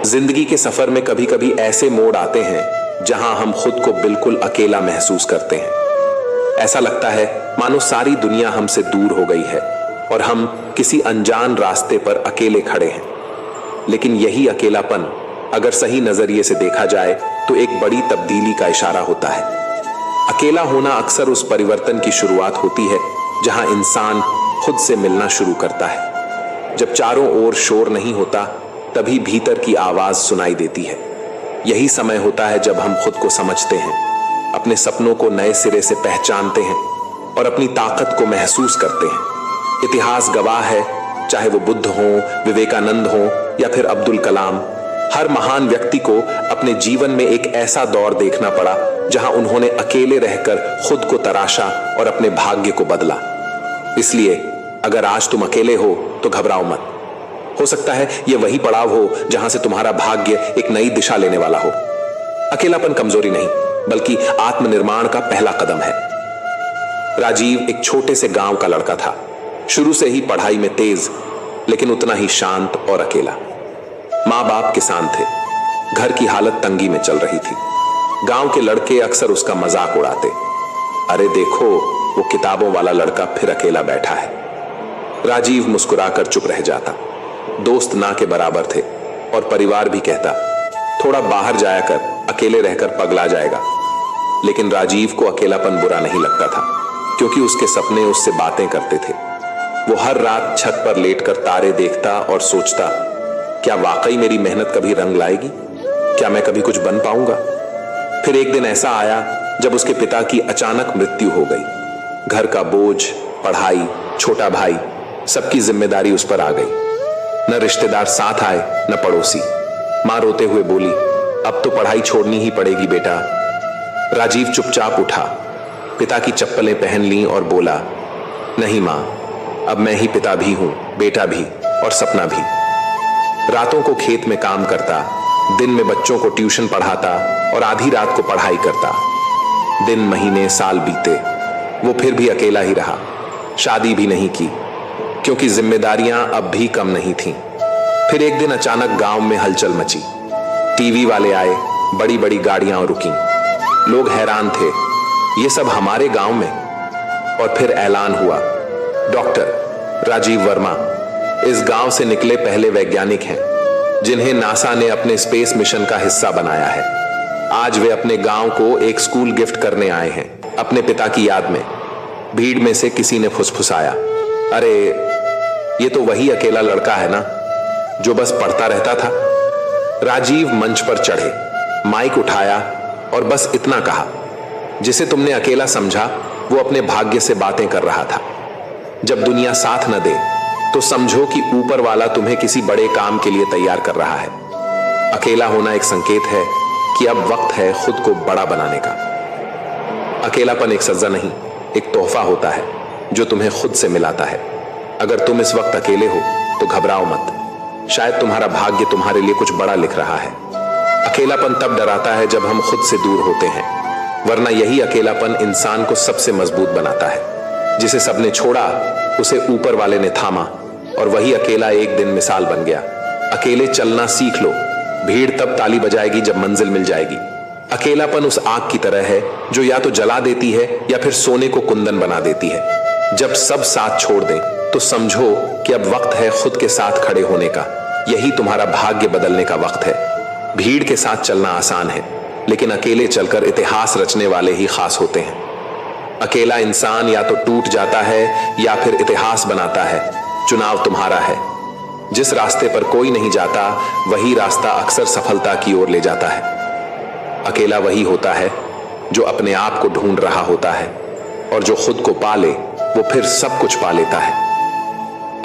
जिंदगी के सफर में कभी कभी ऐसे मोड़ आते हैं जहां हम खुद को बिल्कुल अकेला महसूस करते हैं। ऐसा लगता है मानो सारी दुनिया हमसे दूर हो गई है और हम किसी अनजान रास्ते पर अकेले खड़े हैं। लेकिन यही अकेलापन अगर सही नजरिए से देखा जाए तो एक बड़ी तब्दीली का इशारा होता है। अकेला होना अक्सर उस परिवर्तन की शुरुआत होती है जहां इंसान खुद से मिलना शुरू करता है। जब चारों ओर शोर नहीं होता तभी भीतर की आवाज सुनाई देती है। यही समय होता है जब हम खुद को समझते हैं, अपने सपनों को नए सिरे से पहचानते हैं और अपनी ताकत को महसूस करते हैं। इतिहास गवाह है, चाहे वो बुद्ध हो, विवेकानंद हो या फिर अब्दुल कलाम, हर महान व्यक्ति को अपने जीवन में एक ऐसा दौर देखना पड़ा जहां उन्होंने अकेले रहकर खुद को तराशा और अपने भाग्य को बदला। इसलिए अगर आज तुम अकेले हो तो घबराओ मत। हो सकता है यह वही पड़ाव हो जहां से तुम्हारा भाग्य एक नई दिशा लेने वाला हो। अकेलापन कमजोरी नहीं बल्कि आत्मनिर्माण का पहला कदम है। राजीव एक छोटे से गांव का लड़का था, शुरू से ही पढ़ाई में तेज लेकिन उतना ही शांत और अकेला। मां बाप किसान थे, घर की हालत तंगी में चल रही थी। गांव के लड़के अक्सर उसका मजाक उड़ाते, अरे देखो वो किताबों वाला लड़का फिर अकेला बैठा है। राजीव मुस्कुराकर चुप रह जाता। दोस्त ना के बराबर थे और परिवार भी कहता थोड़ा बाहर जाया कर, अकेले रहकर पगला जाएगा। लेकिन राजीव को अकेलापन बुरा नहीं लगता था क्योंकि उसके सपने उससे बातें करते थे। वो हर रात छत पर लेटकर तारे देखता और सोचता, क्या वाकई मेरी मेहनत कभी रंग लाएगी? क्या मैं कभी कुछ बन पाऊंगा? फिर एक दिन ऐसा आया जब उसके पिता की अचानक मृत्यु हो गई। घर का बोझ, पढ़ाई, छोटा भाई, सबकी जिम्मेदारी उस पर आ गई। न रिश्तेदार साथ आए न पड़ोसी। मां रोते हुए बोली, अब तो पढ़ाई छोड़नी ही पड़ेगी बेटा। राजीव चुपचाप उठा, पिता की चप्पलें पहन ली और बोला, नहीं मां, अब मैं ही पिता भी हूं, बेटा भी और सपना भी। रातों को खेत में काम करता, दिन में बच्चों को ट्यूशन पढ़ाता और आधी रात को पढ़ाई करता। दिन, महीने, साल बीते, वो फिर भी अकेला ही रहा। शादी भी नहीं की क्योंकि जिम्मेदारियां अब भी कम नहीं थीं। फिर एक दिन अचानक गांव में हलचल मची। टीवी वाले आए, बड़ी बड़ी गाड़ियां रुकीं। लोग हैरान थे, ये सब हमारे गांव में? और फिर ऐलान हुआ, डॉक्टर राजीव वर्मा इस गांव से निकले पहले वैज्ञानिक हैं जिन्हें नासा ने अपने स्पेस मिशन का हिस्सा बनाया है। आज वे अपने गांव को एक स्कूल गिफ्ट करने आए हैं, अपने पिता की याद में। भीड़ में से किसी ने फुसफुसाया, अरे ये तो वही अकेला लड़का है ना जो बस पढ़ता रहता था। राजीव मंच पर चढ़े, माइक उठाया और बस इतना कहा, जिसे तुमने अकेला समझा वो अपने भाग्य से बातें कर रहा था। जब दुनिया साथ न दे तो समझो कि ऊपर वाला तुम्हें किसी बड़े काम के लिए तैयार कर रहा है। अकेला होना एक संकेत है कि अब वक्त है खुद को बड़ा बनाने का। अकेलापन एक सजा नहीं, एक तोहफा होता है जो तुम्हें खुद से मिलाता है। अगर तुम इस वक्त अकेले हो तो घबराओ मत, शायद तुम्हारा भाग्य तुम्हारे लिए कुछ बड़ा लिख रहा है। अकेलापन तब डराता है जब हम खुद से दूर होते हैं, वरना यही अकेलापन इंसान को सबसे मजबूत बनाता है। जिसे सबने छोड़ा उसे ऊपर वाले ने थामा और वही अकेला एक दिन मिसाल बन गया। अकेले चलना सीख लो, भीड़ तब ताली बजाएगी जब मंजिल मिल जाएगी। अकेलापन उस आग की तरह है जो या तो जला देती है या फिर सोने को कुंदन बना देती है। जब सब साथ छोड़ दें तो समझो कि अब वक्त है खुद के साथ खड़े होने का। यही तुम्हारा भाग्य बदलने का वक्त है। भीड़ के साथ चलना आसान है लेकिन अकेले चलकर इतिहास रचने वाले ही खास होते हैं। अकेला इंसान या तो टूट जाता है या फिर इतिहास बनाता है। चुनाव तुम्हारा है। जिस रास्ते पर कोई नहीं जाता वही रास्ता अक्सर सफलता की ओर ले जाता है। अकेला वही होता है जो अपने आप को ढूंढ रहा होता है और जो खुद को पाले वो फिर सब कुछ पा लेता है।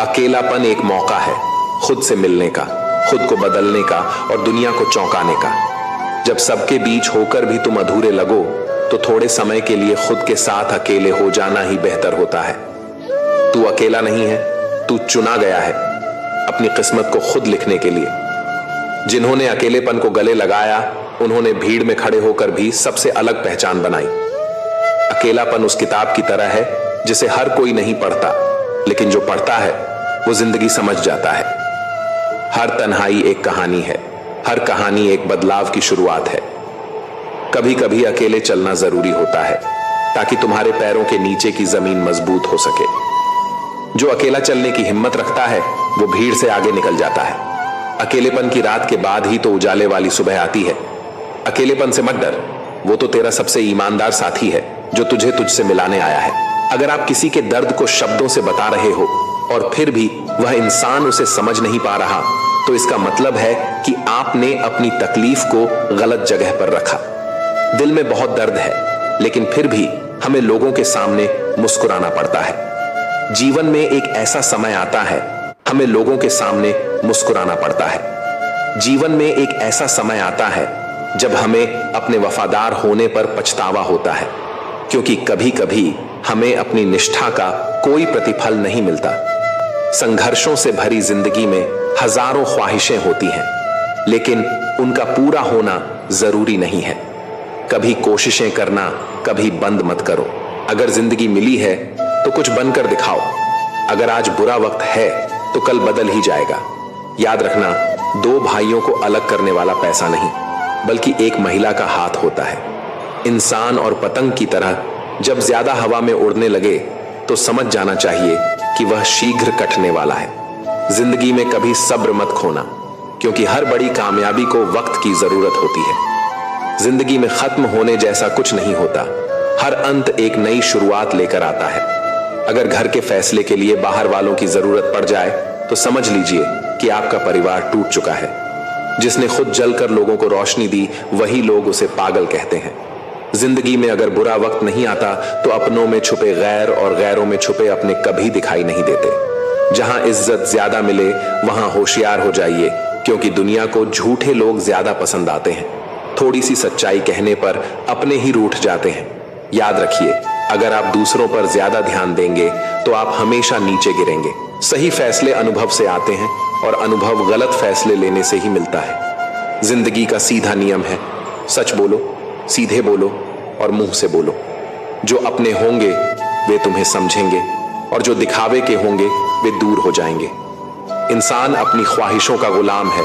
अकेलापन एक मौका है खुद से मिलने का, खुद को बदलने का और दुनिया को चौंकाने का। जब सबके बीच होकर भी तुम अधूरे लगो तो थोड़े समय के लिए खुद के साथ अकेले हो जाना ही बेहतर होता है। तू अकेला नहीं है, तू चुना गया है अपनी किस्मत को खुद लिखने के लिए। जिन्होंने अकेलेपन को गले लगाया उन्होंने भीड़ में खड़े होकर भी सबसे अलग पहचान बनाई। अकेलापन उस किताब की तरह है जिसे हर कोई नहीं पढ़ता, लेकिन जो पढ़ता है वो जिंदगी समझ जाता है। हर तन्हाई एक कहानी है, हर कहानी एक बदलाव की शुरुआत है। कभी कभी अकेले चलना जरूरी होता है ताकि तुम्हारे पैरों के नीचे की जमीन मजबूत हो सके। जो अकेला चलने की हिम्मत रखता है वो भीड़ से आगे निकल जाता है। अकेलेपन की रात के बाद ही तो उजाले वाली सुबह आती है। अकेलेपन से मत डर, वो तो तेरा सबसे ईमानदार साथी है जो तुझे तुझसे मिलाने आया है। अगर आप किसी के दर्द को शब्दों से बता रहे हो और फिर भी वह इंसान उसे समझ नहीं पा रहा, तो इसका मतलब है कि आपने अपनी तकलीफ को गलत जगह पर रखा। दिल में बहुत दर्द है, लेकिन फिर भी हमें लोगों के सामने मुस्कुराना पड़ता है। जीवन में एक ऐसा समय आता है, हमें लोगों के सामने मुस्कुराना पड़ता है। जीवन में एक ऐसा समय आता है जब हमें अपने वफादार होने पर पछतावा होता है, क्योंकि कभी कभी हमें अपनी निष्ठा का कोई प्रतिफल नहीं मिलता। संघर्षों से भरी जिंदगी में हजारों ख्वाहिशें होती हैं, लेकिन उनका पूरा होना जरूरी नहीं है। कभी कोशिशें करना कभी बंद मत करो। अगर जिंदगी मिली है तो कुछ बनकर दिखाओ। अगर आज बुरा वक्त है तो कल बदल ही जाएगा। याद रखना, दो भाइयों को अलग करने वाला पैसा नहीं, बल्कि एक महिला का हाथ होता है। इंसान और पतंग की तरह जब ज्यादा हवा में उड़ने लगे तो समझ जाना चाहिए कि वह शीघ्र कटने वाला है। जिंदगी में कभी सब्र मत खोना, क्योंकि हर बड़ी कामयाबी को वक्त की जरूरत होती है। जिंदगी में खत्म होने जैसा कुछ नहीं होता। हर अंत एक नई शुरुआत लेकर आता है। अगर घर के फैसले के लिए बाहर वालों की जरूरत पड़ जाए तो समझ लीजिए कि आपका परिवार टूट चुका है। जिसने खुद जलकर लोगों को रोशनी दी, वही लोग उसे पागल कहते हैं। जिंदगी में अगर बुरा वक्त नहीं आता तो अपनों में छुपे गैर और गैरों में छुपे अपने कभी दिखाई नहीं देते। जहां इज्जत ज्यादा मिले वहां होशियार हो जाइए, क्योंकि दुनिया को झूठे लोग ज्यादा पसंद आते हैं। थोड़ी सी सच्चाई कहने पर अपने ही रूठ जाते हैं। याद रखिए, अगर आप दूसरों पर ज्यादा ध्यान देंगे तो आप हमेशा नीचे गिरेंगे। सही फैसले अनुभव से आते हैं और अनुभव गलत फैसले लेने से ही मिलता है। जिंदगी का सीधा नियम है, सच बोलो, सीधे बोलो और मुंह से बोलो। जो अपने होंगे वे तुम्हें समझेंगे और जो दिखावे के होंगे वे दूर हो जाएंगे। इंसान अपनी ख्वाहिशों का गुलाम है।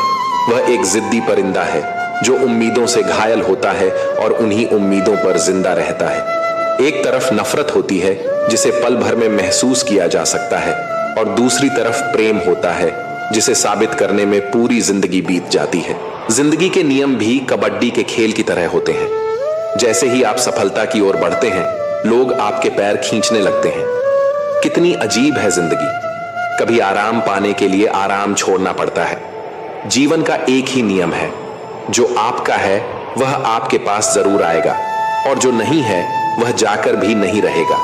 वह एक जिद्दी परिंदा है जो उम्मीदों से घायल होता है और उन्हीं उम्मीदों पर जिंदा रहता है। एक तरफ नफरत होती है जिसे पल भर में महसूस किया जा सकता है, और दूसरी तरफ प्रेम होता है जिसे साबित करने में पूरी जिंदगी बीत जाती है। जिंदगी के नियम भी कबड्डी के खेल की तरह होते हैं। जैसे ही आप सफलता की ओर बढ़ते हैं, लोग आपके पैर खींचने लगते हैं। कितनी अजीब है जिंदगी। कभी आराम पाने के लिए आराम छोड़ना पड़ता है। जीवन का एक ही नियम है, जो आपका है वह आपके पास जरूर आएगा, और जो नहीं है वह जाकर भी नहीं रहेगा।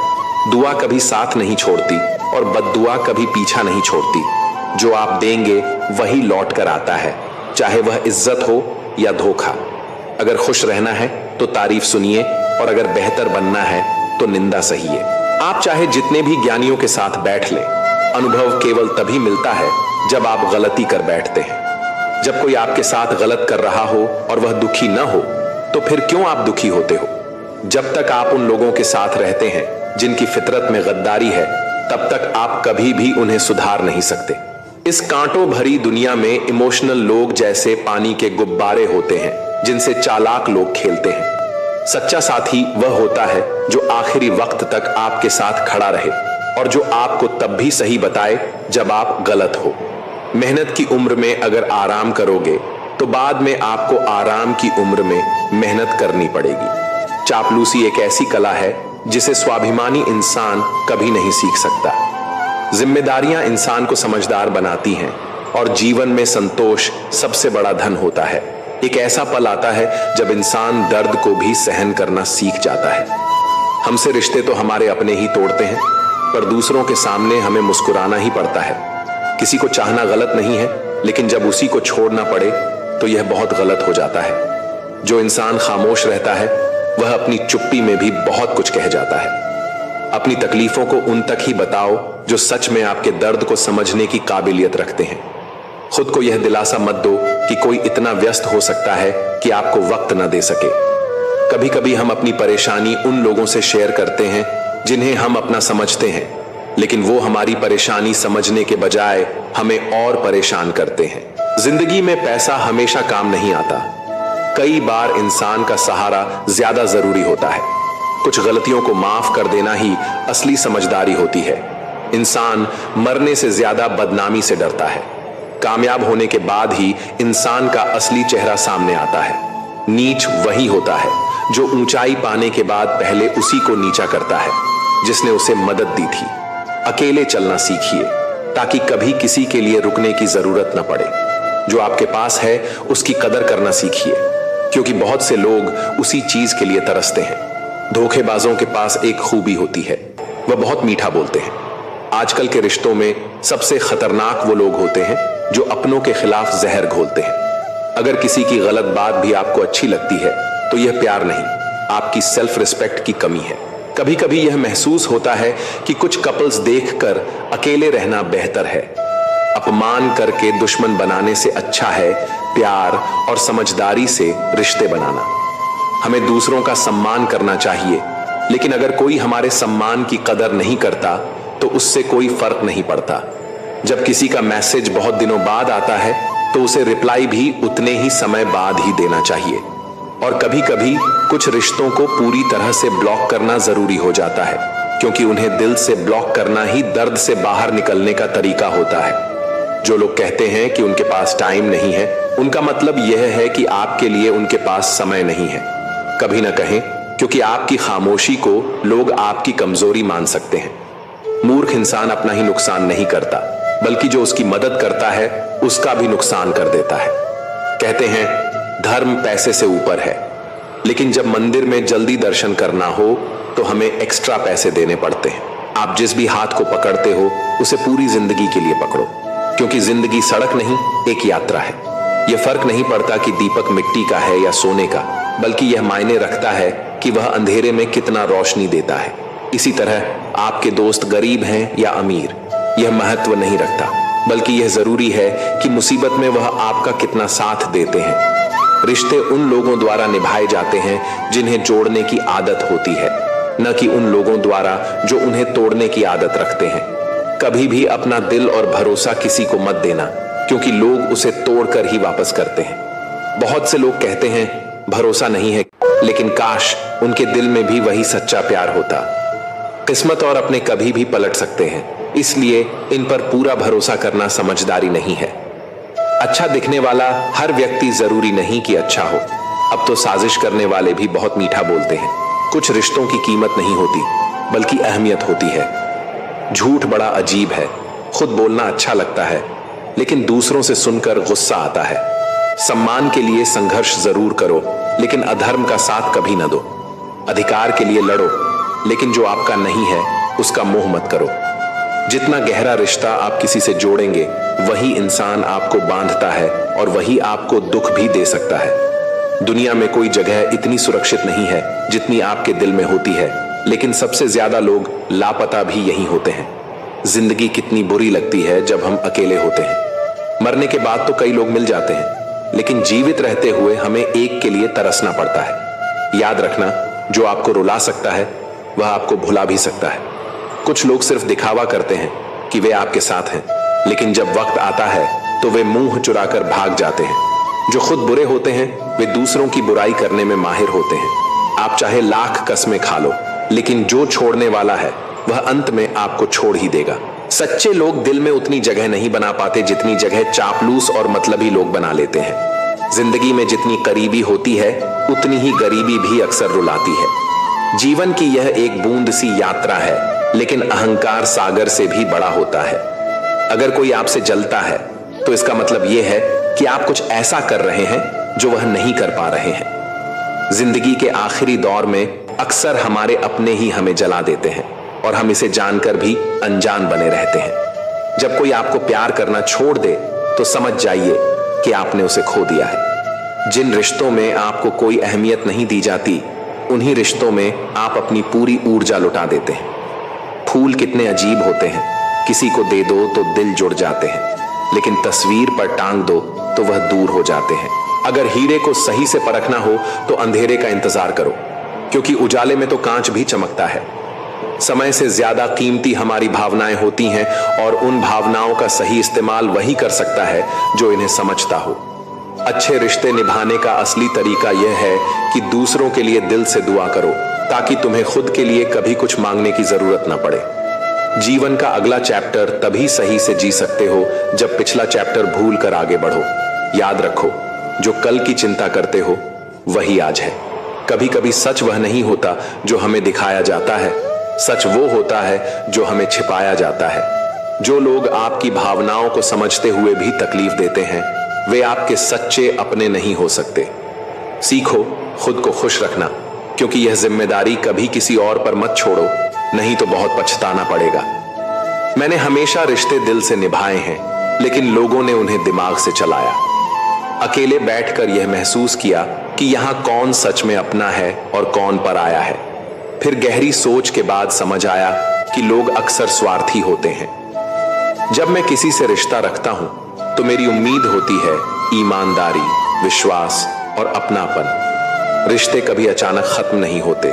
दुआ कभी साथ नहीं छोड़ती और बद्दुआ कभी पीछा नहीं छोड़ती। जो आप देंगे वही लौट कर आता है, चाहे वह इज्जत हो या धोखा। अगर खुश रहना है तो तारीफ सुनिए, और अगर बेहतर बनना है तो निंदा सहिए। आप चाहे जितने भी ज्ञानियों के साथ बैठ लें, अनुभव केवल तभी मिलता है जब आप गलती कर बैठते हैं। जब कोई आपके साथ गलत कर रहा हो और वह दुखी न हो, तो फिर क्यों आप दुखी होते हो? जब तक आप उन लोगों के साथ रहते हैं जिनकी फितरत में गद्दारी है, तब तक आप कभी भी उन्हें सुधार नहीं सकते। इस कांटों भरी दुनिया में इमोशनल लोग जैसे पानी के गुब्बारे होते हैं जिनसे चालाक लोग खेलते हैं। सच्चा साथी वह होता है जो आखिरी वक्त तक आपके साथ खड़ा रहे, और जो आपको तब भी सही बताए जब आप गलत हो। मेहनत की उम्र में अगर आराम करोगे तो बाद में आपको आराम की उम्र में मेहनत करनी पड़ेगी। चापलूसी एक ऐसी कला है जिसे स्वाभिमानी इंसान कभी नहीं सीख सकता। जिम्मेदारियां इंसान को समझदार बनाती हैं, और जीवन में संतोष सबसे बड़ा धन होता है। एक ऐसा पल आता है जब इंसान दर्द को भी सहन करना सीख जाता है। हमसे रिश्ते तो हमारे अपने ही तोड़ते हैं, पर दूसरों के सामने हमें मुस्कुराना ही पड़ता है। किसी को चाहना गलत नहीं है, लेकिन जब उसी को छोड़ना पड़े तो यह बहुत गलत हो जाता है। जो इंसान खामोश रहता है वह अपनी चुप्पी में भी बहुत कुछ कह जाता है। अपनी तकलीफों को उन तक ही बताओ जो सच में आपके दर्द को समझने की काबिलियत रखते हैं। खुद को यह दिलासा मत दो कि कोई इतना व्यस्त हो सकता है कि आपको वक्त न दे सके। कभी कभी हम अपनी परेशानी उन लोगों से शेयर करते हैं जिन्हें हम अपना समझते हैं, लेकिन वो हमारी परेशानी समझने के बजाय हमें और परेशान करते हैं। जिंदगी में पैसा हमेशा काम नहीं आता। कई बार इंसान का सहारा ज्यादा जरूरी होता है। कुछ गलतियों को माफ कर देना ही असली समझदारी होती है। इंसान मरने से ज्यादा बदनामी से डरता है। कामयाब होने के बाद ही इंसान का असली चेहरा सामने आता है। नीच वही होता है जो ऊंचाई पाने के बाद पहले उसी को नीचा करता है जिसने उसे मदद दी थी। अकेले चलना सीखिए ताकि कभी किसी के लिए रुकने की जरूरत न पड़े। जो आपके पास है उसकी कदर करना सीखिए, क्योंकि बहुत से लोग उसी चीज के लिए तरसते हैं। धोखेबाजों के पास एक खूबी होती है, वह बहुत मीठा बोलते हैं। आजकल के रिश्तों में सबसे खतरनाक वो लोग होते हैं जो अपनों के खिलाफ जहर घोलते हैं। अगर किसी की गलत बात भी आपको अच्छी लगती है तो यह प्यार नहीं, आपकी सेल्फ रिस्पेक्ट की कमी है। कभी कभी यह महसूस होता है कि कुछ कपल्स देखकर अकेले रहना बेहतर है। अपमान करके दुश्मन बनाने से अच्छा है प्यार और समझदारी से रिश्ते बनाना। हमें दूसरों का सम्मान करना चाहिए, लेकिन अगर कोई हमारे सम्मान की कदर नहीं करता तो उससे कोई फर्क नहीं पड़ता। जब किसी का मैसेज बहुत दिनों बाद आता है तो उसे रिप्लाई भी उतने ही समय बाद ही देना चाहिए। और कभी कभी कुछ रिश्तों को पूरी तरह से ब्लॉक करना जरूरी हो जाता है, क्योंकि उन्हें दिल से ब्लॉक करना ही दर्द से बाहर निकलने का तरीका होता है। जो लोग कहते हैं कि उनके पास टाइम नहीं है, उनका मतलब यह है कि आपके लिए उनके पास समय नहीं है। कभी ना कहें, क्योंकि आपकी खामोशी को लोग आपकी कमजोरी मान सकते हैं। मूर्ख इंसान अपना ही नुकसान नहीं करता, बल्कि जो उसकी मदद करता है उसका भी नुकसान कर देता है। कहते हैं धर्म पैसे से ऊपर है, लेकिन जब मंदिर में जल्दी दर्शन करना हो तो हमें एक्स्ट्रा पैसे देने पड़ते हैं। आप जिस भी हाथ को पकड़ते हो उसे पूरी जिंदगी के लिए पकड़ो, क्योंकि जिंदगी सड़क नहीं एक यात्रा है। यह फर्क नहीं पड़ता कि दीपक मिट्टी का है या सोने का, बल्कि यह मायने रखता है कि वह अंधेरे में कितना रोशनी देता है। इसी तरह आपके दोस्त गरीब हैं या अमीर, यह महत्व नहीं रखता, बल्कि यह जरूरी है कि मुसीबत में वह आपका कितना साथ देते हैं। रिश्ते उन लोगों द्वारा निभाए जाते हैं जिन्हें जोड़ने की आदत होती है, न कि उन लोगों द्वारा जो उन्हें तोड़ने की आदत रखते हैं। कभी भी अपना दिल और भरोसा किसी को मत देना, क्योंकि लोग उसे तोड़कर ही वापस करते हैं। बहुत से लोग कहते हैं भरोसा नहीं है, लेकिन काश उनके दिल में भी वही सच्चा प्यार होता। किस्मत और अपने कभी भी पलट सकते हैं, इसलिए इन पर पूरा भरोसा करना समझदारी नहीं है। अच्छा दिखने वाला हर व्यक्ति जरूरी नहीं कि अच्छा हो। अब तो साजिश करने वाले भी बहुत मीठा बोलते हैं। कुछ रिश्तों की कीमत नहीं होती, बल्कि अहमियत होती है। झूठ बड़ा अजीब है, खुद बोलना अच्छा लगता है, लेकिन दूसरों से सुनकर गुस्सा आता है। सम्मान के लिए संघर्ष जरूर करो, लेकिन अधर्म का साथ कभी न दो। अधिकार के लिए लड़ो, लेकिन जो आपका नहीं है उसका मोह मत करो। जितना गहरा रिश्ता आप किसी से जोड़ेंगे, वही इंसान आपको बांधता है और वही आपको दुख भी दे सकता है। दुनिया में कोई जगह इतनी सुरक्षित नहीं है जितनी आपके दिल में होती है, लेकिन सबसे ज्यादा लोग लापता भी यही होते हैं। जिंदगी कितनी बुरी लगती है जब हम अकेले होते हैं। मरने के बाद तो कई लोग मिल जाते हैं, लेकिन जीवित रहते हुए हमें एक के लिए तरसना पड़ता है। याद रखना, जो आपको रुला सकता है वह आपको भुला भी सकता है। कुछ लोग सिर्फ दिखावा करते हैं कि वे आपके साथ हैं, लेकिन जब वक्त आता है तो वे मुंह चुराकर भाग जाते हैं। जो खुद बुरे होते हैं वे दूसरों की बुराई करने में माहिर होते हैं। आप चाहे लाख कस्में खा लो, लेकिन जो छोड़ने वाला है वह अंत में आपको छोड़ ही देगा। सच्चे लोग दिल में उतनी जगह नहीं बना पाते जितनी जगह चापलूस और मतलबी लोग बना लेते हैं। जिंदगी में जितनी करीबी होती है उतनी ही गरीबी भी अक्सर रुलाती है। जीवन की यह एक बूंद सी यात्रा है, लेकिन अहंकार सागर से भी बड़ा होता है। अगर कोई आपसे जलता है तो इसका मतलब यह है कि आप कुछ ऐसा कर रहे हैं जो वह नहीं कर पा रहे हैं। जिंदगी के आखिरी दौर में अक्सर हमारे अपने ही हमें जला देते हैं और हम इसे जानकर भी अनजान बने रहते हैं। जब कोई आपको प्यार करना छोड़ दे तो समझ जाइए कि आपने उसे खो दिया है। जिन रिश्तों में आपको कोई अहमियत नहीं दी जाती, उन्हीं रिश्तों में आप अपनी पूरी ऊर्जा लुटा देते हैं। फूल कितने अजीब होते हैं, किसी को दे दो तो दिल जुड़ जाते हैं, लेकिन तस्वीर पर टांग दो तो वह दूर हो जाते हैं। अगर हीरे को सही से परखना हो तो अंधेरे का इंतजार करो, क्योंकि उजाले में तो कांच भी चमकता है। समय से ज्यादा कीमती हमारी भावनाएं होती हैं और उन भावनाओं का सही इस्तेमाल वही कर सकता है जो इन्हें समझता हो। अच्छे रिश्ते निभाने का असली तरीका यह है कि दूसरों के लिए दिल से दुआ करो, ताकि तुम्हें खुद के लिए कभी कुछ मांगने की जरूरत ना पड़े। जीवन का अगला चैप्टर तभी सही से जी सकते हो जब पिछला चैप्टर भूल कर आगे बढ़ो। याद रखो, जो कल की चिंता करते हो वही आज है। कभी कभी सच वह नहीं होता जो हमें दिखाया जाता है, सच वो होता है जो हमें छिपाया जाता है। जो लोग आपकी भावनाओं को समझते हुए भी तकलीफ देते हैं, वे आपके सच्चे अपने नहीं हो सकते। सीखो खुद को खुश रखना, क्योंकि यह जिम्मेदारी कभी किसी और पर मत छोड़ो, नहीं तो बहुत पछताना पड़ेगा। मैंने हमेशा रिश्ते दिल से निभाए हैं, लेकिन लोगों ने उन्हें दिमाग से चलाया। अकेले बैठकर यह महसूस किया कि यहां कौन सच में अपना है और कौन पराया है। फिर गहरी सोच के बाद समझ आया कि लोग अक्सर स्वार्थी होते हैं। जब मैं किसी से रिश्ता रखता हूं तो मेरी उम्मीद होती है ईमानदारी, विश्वास और अपनापन। रिश्ते कभी अचानक खत्म नहीं होते,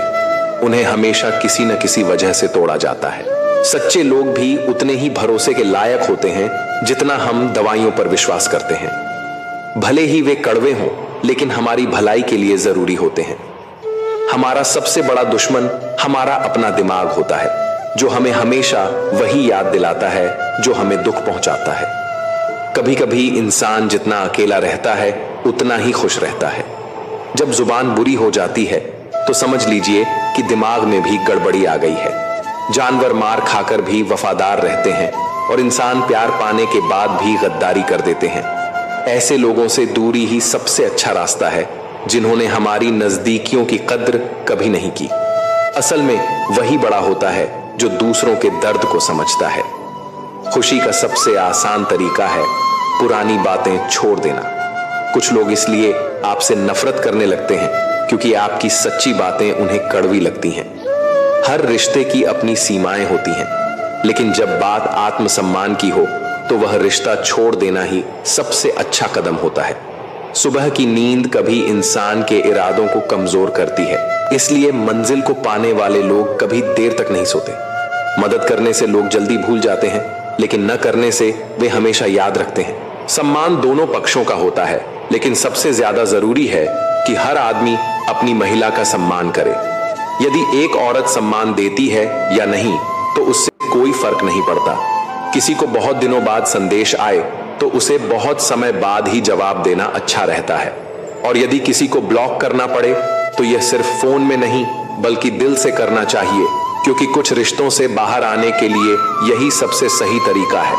उन्हें हमेशा किसी न किसी वजह से तोड़ा जाता है। सच्चे लोग भी उतने ही भरोसे के लायक होते हैं जितना हम दवाइयों पर विश्वास करते हैं। भले ही वे कड़वे हों, लेकिन हमारी भलाई के लिए जरूरी होते हैं। हमारा सबसे बड़ा दुश्मन हमारा अपना दिमाग होता है, जो हमें हमेशा वही याद दिलाता है जो हमें दुख पहुंचाता है। कभी कभी इंसान जितना अकेला रहता है उतना ही खुश रहता है। जब जुबान बुरी हो जाती है तो समझ लीजिए कि दिमाग में भी गड़बड़ी आ गई है। जानवर मार खाकर भी वफादार रहते हैं और इंसान प्यार पाने के बाद भी गद्दारी कर देते हैं। ऐसे लोगों से दूरी ही सबसे अच्छा रास्ता है, जिन्होंने हमारी नजदीकियों की कद्र कभी नहीं की। असल में वही बड़ा होता है जो दूसरों के दर्द को समझता है। खुशी का सबसे आसान तरीका है पुरानी बातें छोड़ देना। कुछ लोग इसलिए आपसे नफरत करने लगते हैं क्योंकि आपकी सच्ची बातें उन्हें कड़वी लगती हैं। हर रिश्ते की अपनी सीमाएं होती हैं, लेकिन जब बात आत्मसम्मान की हो तो वह रिश्ता छोड़ देना ही सबसे अच्छा कदम होता है। सुबह की नींद कभी इंसान के इरादों को कमजोर करती है, इसलिए मंजिल को पाने वाले लोग कभी देर तक नहीं सोते। मदद करने से लोग जल्दी भूल जाते हैं, लेकिन न करने से वे हमेशा याद रखते हैं। सम्मान दोनों पक्षों का होता है, लेकिन सबसे ज्यादा जरूरी है कि हर आदमी अपनी महिला का सम्मान करे। यदि एक औरत सम्मान देती है या नहीं तो उससे कोई फर्क नहीं पड़ता। किसी को बहुत दिनों बाद संदेश आए तो उसे बहुत समय बाद ही जवाब देना अच्छा रहता है। और यदि किसी को ब्लॉक करना पड़े तो यह सिर्फ फोन में नहीं बल्कि दिल से करना चाहिए, क्योंकि कुछ रिश्तों से बाहर आने के लिए यही सबसे सही तरीका है।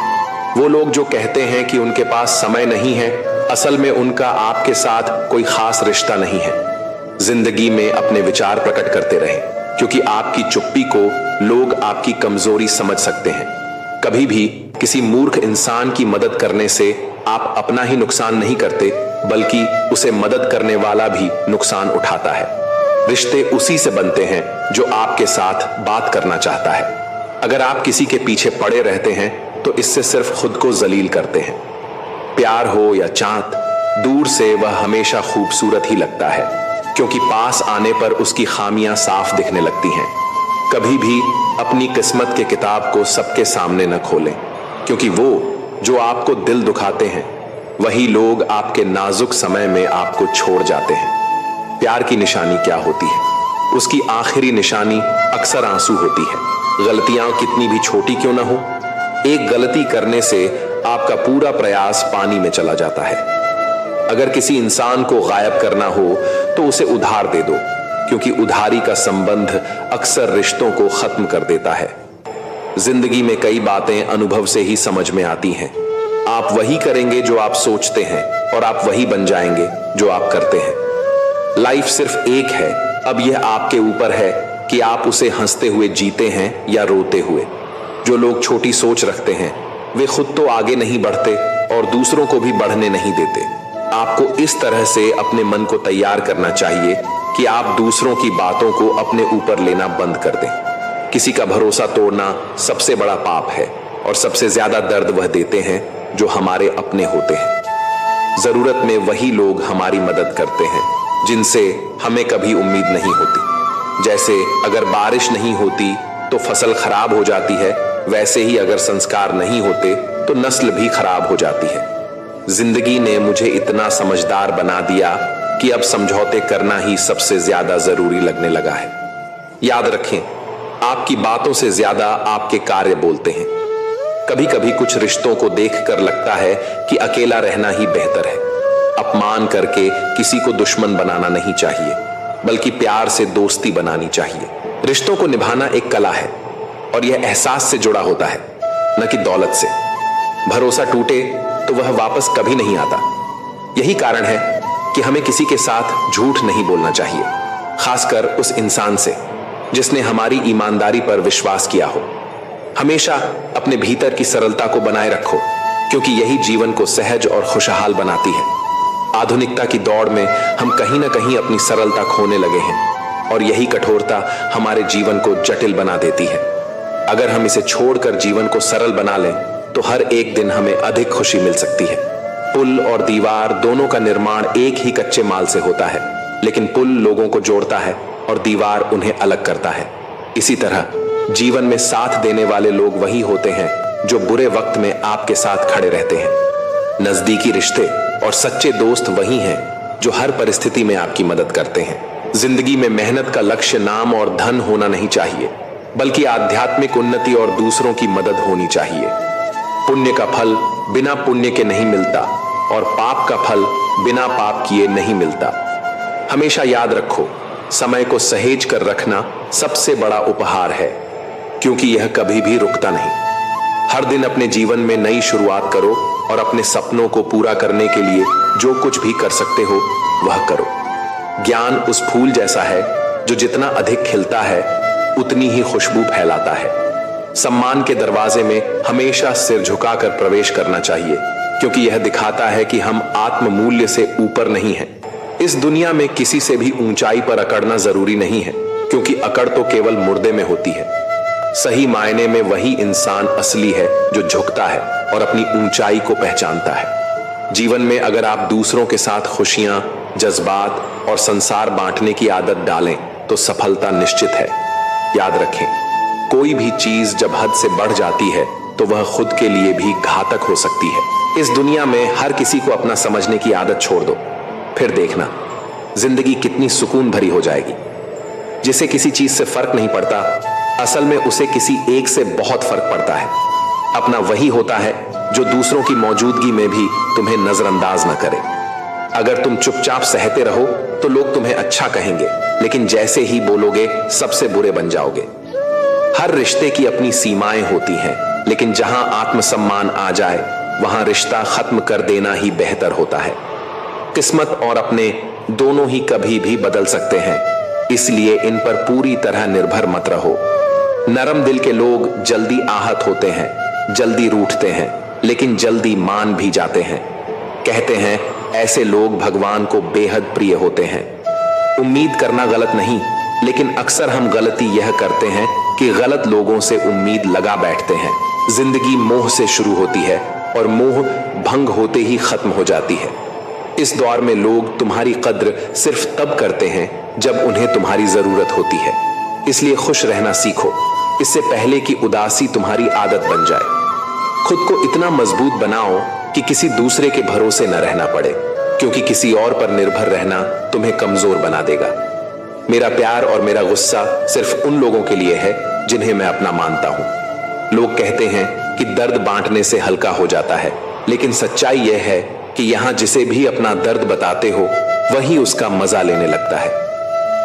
वो लोग जो कहते हैं कि उनके पास समय नहीं है, असल में उनका आपके साथ कोई खास रिश्ता नहीं है। जिंदगी में अपने विचार प्रकट करते रहें, क्योंकि आपकी चुप्पी को लोग आपकी कमजोरी समझ सकते हैं। कभी भी किसी मूर्ख इंसान की मदद करने से आप अपना ही नुकसान नहीं करते, बल्कि उसे मदद करने वाला भी नुकसान उठाता है। रिश्ते उसी से बनते हैं जो आपके साथ बात करना चाहता है। अगर आप किसी के पीछे पड़े रहते हैं तो इससे सिर्फ खुद को जलील करते हैं। प्यार हो या चाँद, दूर से वह हमेशा खूबसूरत ही लगता है, क्योंकि पास आने पर उसकी खामियां साफ दिखने लगती हैं। कभी भी अपनी किस्मत के किताब को सबके सामने न खोलें, क्योंकि वो जो आपको दिल दुखाते हैं वही लोग आपके नाजुक समय में आपको छोड़ जाते हैं। प्यार की निशानी क्या होती है? उसकी आखिरी निशानी अक्सर आंसू होती है। गलतियां कितनी भी छोटी क्यों ना हो, एक गलती करने से आपका पूरा प्रयास पानी में चला जाता है। अगर किसी इंसान को गायब करना हो तो उसे उधार दे दो, क्योंकि उधारी का संबंध अक्सर रिश्तों को खत्म कर देता है। जिंदगी में कई बातें अनुभव से ही समझ में आती हैं। आप वही करेंगे जो आप सोचते हैं और आप वही बन जाएंगे जो आप करते हैं। लाइफ सिर्फ एक है, अब यह आपके ऊपर है कि आप उसे हंसते हुए जीते हैं या रोते हुए। जो लोग छोटी सोच रखते हैं वे खुद तो आगे नहीं बढ़ते और दूसरों को भी बढ़ने नहीं देते। आपको इस तरह से अपने मन को तैयार करना चाहिए कि आप दूसरों की बातों को अपने ऊपर लेना बंद कर दें। किसी का भरोसा तोड़ना सबसे बड़ा पाप है और सबसे ज्यादा दर्द वह देते हैं जो हमारे अपने होते हैं। जरूरत में वही लोग हमारी मदद करते हैं जिनसे हमें कभी उम्मीद नहीं होती। जैसे अगर बारिश नहीं होती तो फसल खराब हो जाती है, वैसे ही अगर संस्कार नहीं होते तो नस्ल भी खराब हो जाती है। जिंदगी ने मुझे इतना समझदार बना दिया कि अब समझौते करना ही सबसे ज्यादा जरूरी लगने लगा है। याद रखें, आपकी बातों से ज्यादा आपके कार्य बोलते हैं। कभी कभी कुछ रिश्तों को देखकर लगता है कि अकेला रहना ही बेहतर है। अपमान करके किसी को दुश्मन बनाना नहीं चाहिए, बल्कि प्यार से दोस्ती बनानी चाहिए। रिश्तों को निभाना एक कला है और यह एहसास से जुड़ा होता है, न कि दौलत से। भरोसा टूटे तो वह वापस कभी नहीं आता। यही कारण है कि हमें किसी के साथ झूठ नहीं बोलना चाहिए, खासकर उस इंसान से जिसने हमारी ईमानदारी पर विश्वास किया हो। हमेशा अपने भीतर की सरलता को बनाए रखो, क्योंकि यही जीवन को सहज और खुशहाल बनाती है। आधुनिकता की दौड़ में हम कहीं ना कहीं अपनी सरलता खोने लगे हैं और यही कठोरता हमारे जीवन को जटिल बना देती है। अगर हम इसे छोड़कर जीवन को सरल बना लें तो हर एक दिन हमें अधिक खुशी मिल सकती है। पुल और दीवार दोनों का निर्माण एक ही कच्चे माल से होता है, लेकिन पुल लोगों को जोड़ता है और दीवार उन्हें अलग करता है। इसी तरह जीवन में साथ देने वाले लोग वही होते हैं जो बुरे वक्त में आपके साथ खड़े रहते हैं। नजदीकी रिश्ते और सच्चे दोस्त वही हैं जो हर परिस्थिति में आपकी मदद करते हैं। जिंदगी में मेहनत का लक्ष्य नाम और धन होना नहीं चाहिए, बल्कि आध्यात्मिक उन्नति और दूसरों की मदद होनी चाहिए। पुण्य का फल बिना पुण्य के नहीं मिलता और पाप का फल बिना पाप किए नहीं मिलता। हमेशा याद रखो, समय को सहेज कर रखना सबसे बड़ा उपहार है, क्योंकि यह कभी भी रुकता नहीं। हर दिन अपने जीवन में नई शुरुआत करो और अपने सपनों को पूरा करने के लिए जो कुछ भी कर सकते हो वह करो। ज्ञान उस फूल जैसा है जो जितना अधिक खिलता है उतनी ही खुशबू फैलाता है। सम्मान के दरवाजे में हमेशा सिर झुकाकर प्रवेश करना चाहिए, क्योंकि यह दिखाता है कि हम आत्म मूल्य से ऊपर नहीं हैं। इस दुनिया में किसी से भी ऊंचाई पर अकड़ना जरूरी नहीं है, क्योंकि अकड़ तो केवल मुर्दे में होती है। सही मायने में वही इंसान असली है जो झुकता है और अपनी ऊंचाई को पहचानता है। जीवन में अगर आप दूसरों के साथ खुशियां, जज्बात और संसार बांटने की आदत डालें तो सफलता निश्चित है। याद रखें, कोई भी चीज जब हद से बढ़ जाती है तो वह खुद के लिए भी घातक हो सकती है। इस दुनिया में हर किसी को अपना समझने की आदत छोड़ दो, फिर देखना जिंदगी कितनी सुकून भरी हो जाएगी। जिसे किसी चीज से फर्क नहीं पड़ता, असल में उसे किसी एक से बहुत फर्क पड़ता है। अपना वही होता है जो दूसरों की मौजूदगी में भी तुम्हें नजरअंदाज न करे। अगर तुम चुपचाप सहते रहो तो लोग तुम्हें अच्छा कहेंगे, लेकिन जैसे ही बोलोगे सबसे बुरे बन जाओगे। हर रिश्ते की अपनी सीमाएं होती हैं, लेकिन जहां आत्मसम्मान आ जाए वहां रिश्ता खत्म कर देना ही बेहतर होता है। किस्मत और अपने दोनों ही कभी भी बदल सकते हैं, इसलिए इन पर पूरी तरह निर्भर मत रहो। नरम दिल के लोग जल्दी आहत होते हैं, जल्दी रूठते हैं, लेकिन जल्दी मान भी जाते हैं। कहते हैं ऐसे लोग भगवान को बेहद प्रिय होते हैं। उम्मीद करना गलत नहीं, लेकिन अक्सर हम गलती यह करते हैं कि गलत लोगों से उम्मीद लगा बैठते हैं। जिंदगी मोह से शुरू होती है और मोह भंग होते ही खत्म हो जाती है। इस दौर में लोग तुम्हारी कद्र सिर्फ तब करते हैं जब उन्हें तुम्हारी जरूरत होती है, इसलिए खुश रहना सीखो, इससे पहले कि उदासी तुम्हारी आदत बन जाए। खुद को इतना मजबूत बनाओ कि किसी दूसरे के भरोसे न रहना पड़े, क्योंकि किसी और पर निर्भर रहना तुम्हें कमजोर बना देगा। मेरा प्यार और मेरा गुस्सा सिर्फ उन लोगों के लिए है जिन्हें मैं अपना मानता हूं। लोग कहते हैं कि दर्द बांटने से हल्का हो जाता है, लेकिन सच्चाई यह है कि यहां जिसे भी अपना दर्द बताते हो वही उसका मजा लेने लगता है।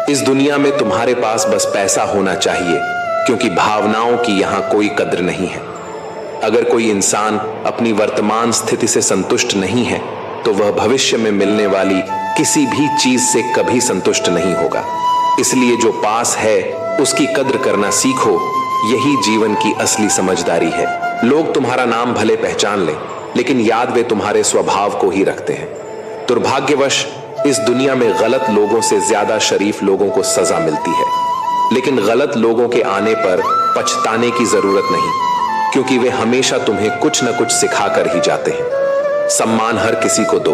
इस दुनिया में तुम्हारे पास बस पैसा होना चाहिए, क्योंकि भावनाओं की यहां कोई कद्र नहीं है। अगर कोई इंसान अपनी वर्तमान स्थिति से संतुष्ट नहीं है तो वह भविष्य में मिलने वाली किसी भी चीज से कभी संतुष्ट नहीं होगा। इसलिए जो पास है उसकी कद्र करना सीखो, यही जीवन की असली समझदारी है। लोग तुम्हारा नाम भले पहचान लें, लेकिन याद वे तुम्हारे स्वभाव को ही रखते हैं। दुर्भाग्यवश इस दुनिया में गलत लोगों से ज्यादा शरीफ लोगों को सजा मिलती है, लेकिन गलत लोगों के आने पर पछताने की जरूरत नहीं, क्योंकि वे हमेशा तुम्हें कुछ न कुछ सिखा कर ही जाते हैं। सम्मान हर किसी को दो,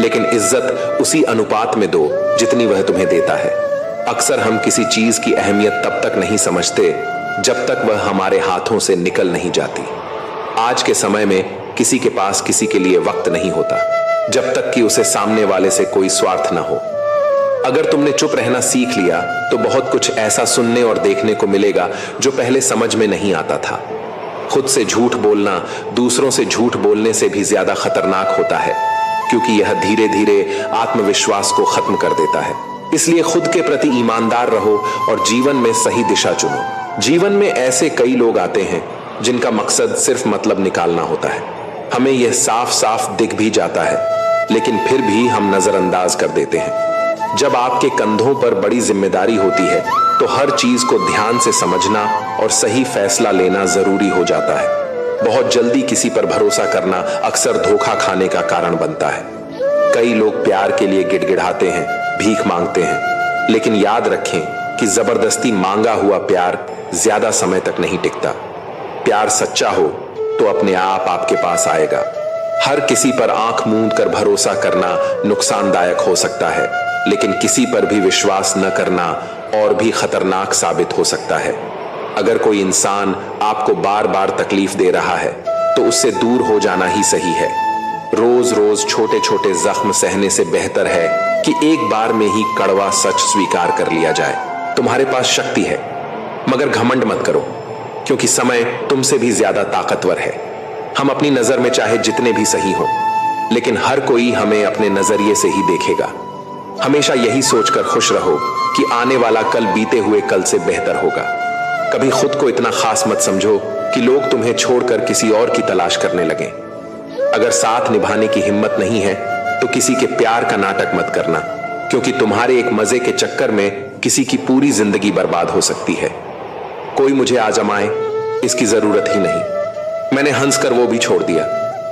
लेकिन इज्जत उसी अनुपात में दो जितनी वह तुम्हें देता है। अक्सर हम किसी चीज की अहमियत तब तक नहीं समझते जब तक वह हमारे हाथों से निकल नहीं जाती। आज के समय में किसी के पास किसी के लिए वक्त नहीं होता जब तक कि उसे सामने वाले से कोई स्वार्थ ना हो। अगर तुमने चुप रहना सीख लिया तो बहुत कुछ ऐसा सुनने और देखने को मिलेगा जो पहले समझ में नहीं आता था। खुद से झूठ बोलना दूसरों से झूठ बोलने से भी ज्यादा खतरनाक होता है, क्योंकि यह धीरे धीरे आत्मविश्वास को खत्म कर देता है। इसलिए खुद के प्रति ईमानदार रहो और जीवन में सही दिशा चुनो। जीवन में ऐसे कई लोग आते हैं जिनका मकसद सिर्फ मतलब निकालना होता है। हमें यह साफ साफ दिख भी जाता है, लेकिन फिर भी हम नजरअंदाज कर देते हैं। जब आपके कंधों पर बड़ी जिम्मेदारी होती है तो हर चीज को ध्यान से समझना और सही फैसला लेना जरूरी हो जाता है। बहुत जल्दी किसी पर भरोसा करना अक्सर धोखा खाने का कारण बनता है। कई लोग प्यार के लिए गिड़गिड़ाते हैं, भीख मांगते हैं, लेकिन याद रखें कि जबरदस्ती मांगा हुआ प्यार ज्यादा समय तक नहीं टिकता। प्यार सच्चा हो तो अपने आप आपके पास आएगा। हर किसी पर आंख मूंद कर भरोसा करना नुकसानदायक हो सकता है, लेकिन किसी पर भी विश्वास न करना और भी खतरनाक साबित हो सकता है। अगर कोई इंसान आपको बार बार तकलीफ दे रहा है तो उससे दूर हो जाना ही सही है। रोज रोज छोटे छोटे जख्म सहने से बेहतर है कि एक बार में ही कड़वा सच स्वीकार कर लिया जाए। तुम्हारे पास शक्ति है, मगर घमंड मत करो, क्योंकि समय तुमसे भी ज्यादा ताकतवर है। हम अपनी नजर में चाहे जितने भी सही हों, लेकिन हर कोई हमें अपने नजरिए से ही देखेगा। हमेशा यही सोचकर खुश रहो कि आने वाला कल बीते हुए कल से बेहतर होगा। कभी खुद को इतना खास मत समझो कि लोग तुम्हें छोड़कर किसी और की तलाश करने लगे। अगर साथ निभाने की हिम्मत नहीं है तो किसी के प्यार का नाटक मत करना, क्योंकि तुम्हारे एक मजे के चक्कर में किसी की पूरी जिंदगी बर्बाद हो सकती है। कोई मुझे आजमाए इसकी जरूरत ही नहीं। मैंने हंसकर वो भी छोड़ दिया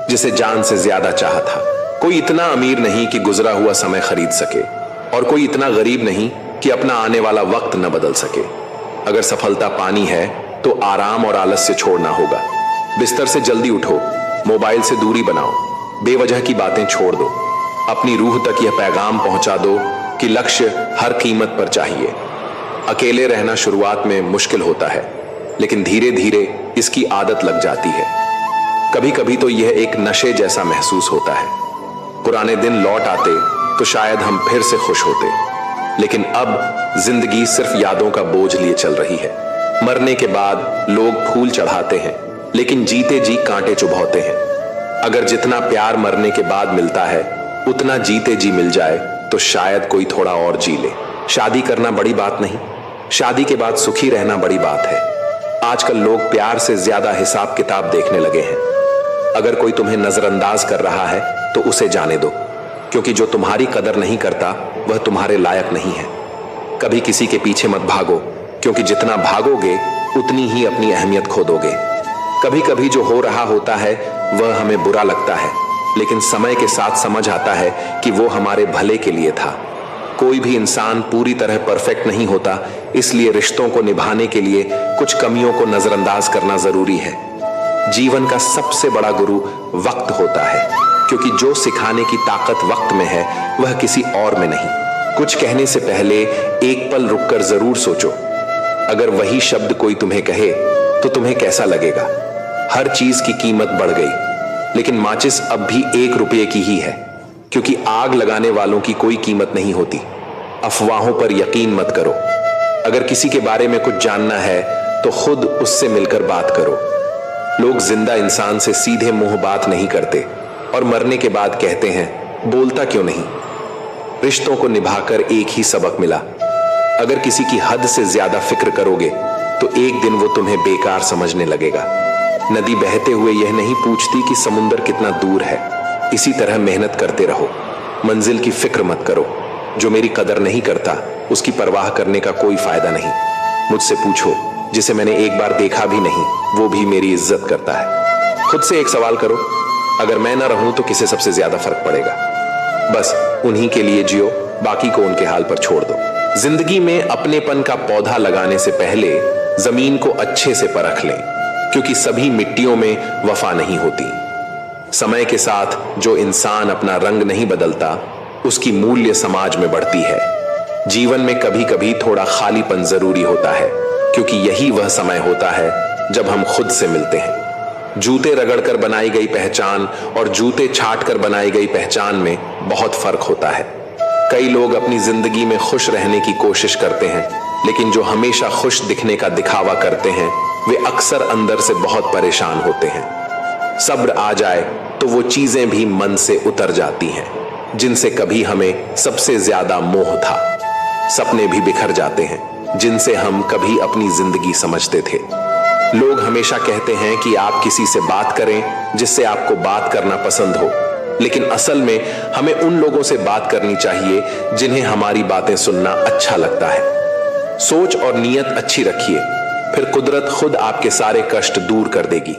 जिसे जान से ज्यादा चाहा था। कोई इतना अमीर नहीं कि गुजरा हुआ समय खरीद सके, और कोई इतना गरीब नहीं कि अपना आने वाला वक्त न बदल सके। अगर सफलता पानी है तो आराम और आलस्य छोड़ना होगा। बिस्तर से जल्दी उठो, मोबाइल से दूरी बनाओ, बेवजह की बातें छोड़ दो। अपनी रूह तक यह पैगाम पहुंचा दो कि लक्ष्य हर कीमत पर चाहिए। अकेले रहना शुरुआत में मुश्किल होता है, लेकिन धीरे धीरे इसकी आदत लग जाती है। कभी कभी तो यह एक नशे जैसा महसूस होता है। पुराने दिन लौट आते तो शायद हम फिर से खुश होते, लेकिन अब जिंदगी सिर्फ यादों का बोझ लिए चल रही है। मरने के बाद लोग फूल चढ़ाते हैं, लेकिन जीते जी कांटे चुभौते हैं। अगर जितना प्यार मरने के बाद मिलता है उतना जीते जी मिल जाए तो शायद कोई थोड़ा और जी ले। शादी करना बड़ी बात नहीं, शादी के बाद सुखी रहना बड़ी बात है। आजकल लोग प्यार से ज्यादा हिसाब किताब देखने लगे हैं। अगर कोई तुम्हें नजरअंदाज कर रहा है तो उसे जाने दो, क्योंकि जो तुम्हारी कदर नहीं करता वह तुम्हारे लायक नहीं है। कभी किसी के पीछे मत भागो, क्योंकि जितना भागोगे उतनी ही अपनी अहमियत खो दोगे। कभी कभी जो हो रहा होता है वह हमें बुरा लगता है, लेकिन समय के साथ समझ आता है कि वो हमारे भले के लिए था। कोई भी इंसान पूरी तरह परफेक्ट नहीं होता, इसलिए रिश्तों को निभाने के लिए कुछ कमियों को नजरअंदाज करना जरूरी है। जीवन का सबसे बड़ा गुरु वक्त होता है, क्योंकि जो सिखाने की ताकत वक्त में है वह किसी और में नहीं। कुछ कहने से पहले एक पल रुककर जरूर सोचो। अगर वही शब्द कोई तुम्हें कहे तो तुम्हें कैसा लगेगा? हर चीज की कीमत बढ़ गई, लेकिन माचिस अब भी 1 रुपये की ही है, क्योंकि आग लगाने वालों की कोई कीमत नहीं होती। अफवाहों पर यकीन मत करो। अगर किसी के बारे में कुछ जानना है तो खुद उससे मिलकर बात करो। लोग जिंदा इंसान से सीधे मुंह बात नहीं करते और मरने के बाद कहते हैं बोलता क्यों नहीं। रिश्तों को निभाकर एक ही सबक मिला, अगर किसी की हद से ज्यादा फिक्र करोगे तो एक दिन वो तुम्हें बेकार समझने लगेगा। नदी बहते हुए यह नहीं पूछती कि समुंदर कितना दूर है। इसी तरह मेहनत करते रहो, मंजिल की फिक्र मत करो। जो मेरी कदर नहीं करता उसकी परवाह करने का कोई फायदा नहीं। मुझसे पूछो, जिसे मैंने एक बार देखा भी नहीं वो भी मेरी इज्जत करता है। खुद से एक सवाल करो, अगर मैं ना रहूं तो किसे सबसे ज्यादा फर्क पड़ेगा? बस उन्हीं के लिए जियो, बाकी को उनके हाल पर छोड़ दो। जिंदगी में अपनेपन का पौधा लगाने से पहले जमीन को अच्छे से परख लें, क्योंकि सभी मिट्टियों में वफा नहीं होती। समय के साथ जो इंसान अपना रंग नहीं बदलता उसकी मूल्य समाज में बढ़ती है। जीवन में कभी कभी थोड़ा खालीपन जरूरी होता है, क्योंकि यही वह समय होता है जब हम खुद से मिलते हैं। जूते रगड़कर बनाई गई पहचान और जूते छाट कर बनाई गई पहचान में बहुत फर्क होता है। कई लोग अपनी जिंदगी में खुश रहने की कोशिश करते हैं, लेकिन जो हमेशा खुश दिखने का दिखावा करते हैं वे अक्सर अंदर से बहुत परेशान होते हैं। सब्र आ जाए तो वो चीजें भी मन से उतर जाती हैं जिनसे कभी हमें सबसे ज्यादा मोह था। सपने भी बिखर जाते हैं जिनसे हम कभी अपनी जिंदगी समझते थे। लोग हमेशा कहते हैं कि आप किसी से बात करें जिससे आपको बात करना पसंद हो, लेकिन असल में हमें उन लोगों से बात करनी चाहिए जिन्हें हमारी बातें सुनना अच्छा लगता है। सोच और नीयत अच्छी रखिए, फिर कुदरत खुद आपके सारे कष्ट दूर कर देगी।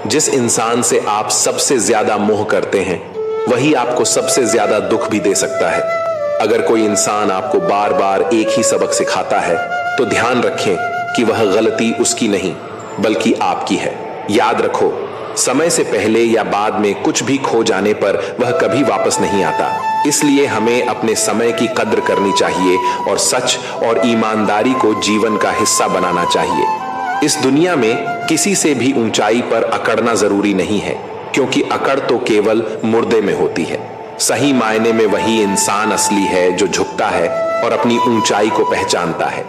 जिस इंसान से आप सबसे ज्यादा मोह करते हैं वही आपको सबसे ज्यादा दुख भी दे सकता है। अगर कोई इंसान आपको बार बार एक ही सबक सिखाता है तो ध्यान रखें कि वह गलती उसकी नहीं बल्कि आपकी है। याद रखो, समय से पहले या बाद में कुछ भी खो जाने पर वह कभी वापस नहीं आता। इसलिए हमें अपने समय की कद्र करनी चाहिए और सच और ईमानदारी को जीवन का हिस्सा बनाना चाहिए। इस दुनिया में किसी से भी ऊंचाई पर अकड़ना जरूरी नहीं है, क्योंकि अकड़ तो केवल मुर्दे में होती है। सही मायने में वही इंसान असली है जो झुकता है और अपनी ऊंचाई को पहचानता है।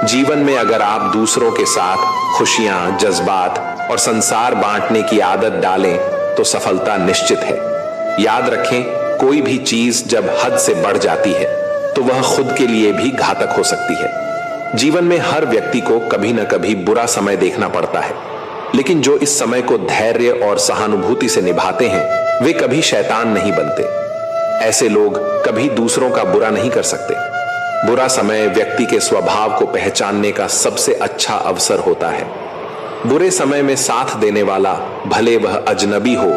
जीवन में अगर आप दूसरों के साथ खुशियां, जज्बात और संसार बांटने की आदत डालें तो सफलता निश्चित है। याद रखें, कोई भी चीज जब हद से बढ़ जाती है तो वह खुद के लिए भी घातक हो सकती है। जीवन में हर व्यक्ति को कभी न कभी बुरा समय देखना पड़ता है, लेकिन जो इस समय को धैर्य और सहानुभूति से निभाते हैं वे कभी शैतान नहीं बनते। ऐसे लोग कभी दूसरों का बुरा नहीं कर सकते। बुरा समय व्यक्ति के स्वभाव को पहचानने का सबसे अच्छा अवसर होता है। बुरे समय में साथ देने वाला, भले वह अजनबी हो,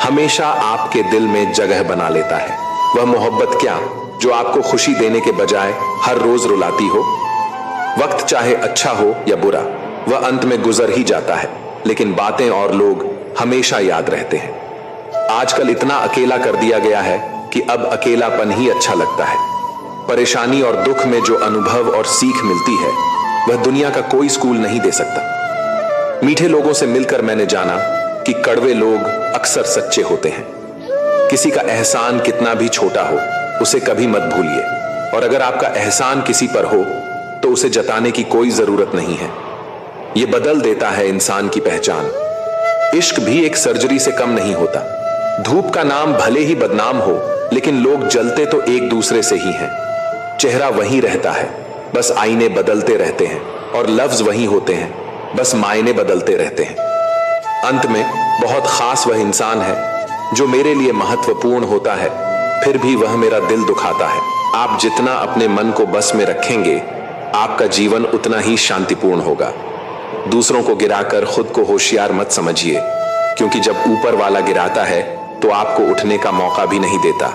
हमेशा आपके दिल में जगह बना लेता है। वह मोहब्बत क्या जो आपको खुशी देने के बजाय हर रोज रुलाती हो। वक्त चाहे अच्छा हो या बुरा, वह अंत में गुजर ही जाता है, लेकिन बातें और लोग हमेशा याद रहते हैं। आजकल इतना अकेला कर दिया गया है कि अब अकेलापन ही अच्छा लगता है। परेशानी और दुख में जो अनुभव और सीख मिलती है वह दुनिया का कोई स्कूल नहीं दे सकता। मीठे लोगों से मिलकर मैंने जाना कि कड़वे लोग अक्सर सच्चे होते हैं। किसी का एहसान कितना भी छोटा हो उसे कभी मत भूलिए, और अगर आपका एहसान किसी पर हो तो उसे जताने की कोई जरूरत नहीं है। यह बदल देता है इंसान की पहचान। इश्क भी एक सर्जरी से कम नहीं होता। धूप का नाम भले ही बदनाम हो, लेकिन लोग जलते तो एक दूसरे से ही हैं। चेहरा वही रहता है, बस आईने बदलते रहते हैं, और लफ्ज वही होते हैं, बस मायने बदलते रहते हैं। अंत में बहुत खास वह इंसान है जो मेरे लिए महत्वपूर्ण होता है, फिर भी वह मेरा दिल दुखाता है। आप जितना अपने मन को बस में रखेंगे आपका जीवन उतना ही शांतिपूर्ण होगा। दूसरों को गिराकर खुद को होशियार मत समझिए, क्योंकि जब ऊपर वाला गिराता है तो आपको उठने का मौका भी नहीं देता।